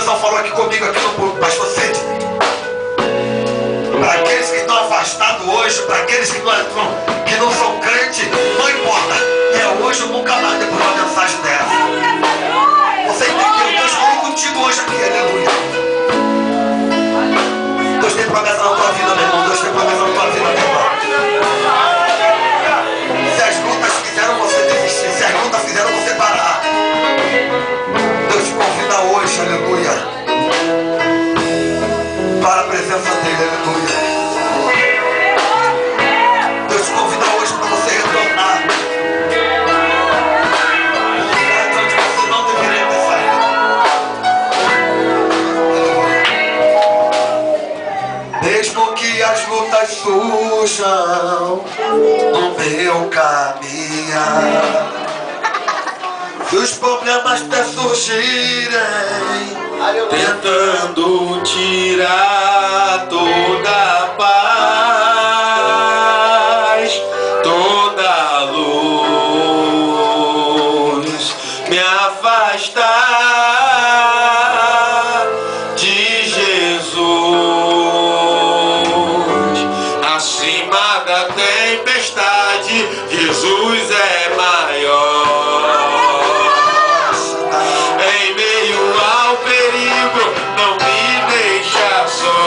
canção falou aqui comigo, aqui no pastor Cid. Para aqueles que estão afastados hoje, para aqueles que não são crentes, não importa. É hoje ou nunca mais depois de uma mensagem dessa. Você entendeu? Deus falou contigo hoje aqui, aleluia. Deus tem promessa na tua vida, meu irmão. Deus tem promessa na tua vida, meu irmão. Se as lutas fizeram você desistir, se as lutas fizeram você parar, Deus te convida hoje, aleluia, para a presença dele, aleluia. Deus te convida hoje para você retornar. Mesmo que as lutas surjam no meu caminhar, se os problemas até surgirem, tentando tirar toda a paz, toda a luz, me afastar de Jesus. Acima da tempestade, Jesus é maior. Em meio ao perigo, não me deixa só.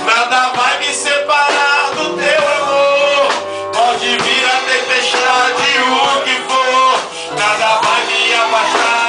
Nada vai me separar do teu amor. Pode vir a tempestade, o que for, nada vai me afastar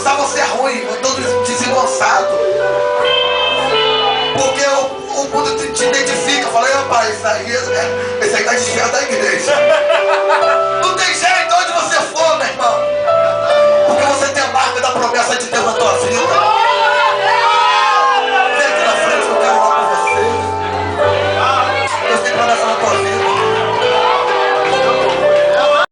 usar você é ruim, todo desengonçado. Porque o mundo te identifica, fala, rapaz, esse aí tá desviado da igreja.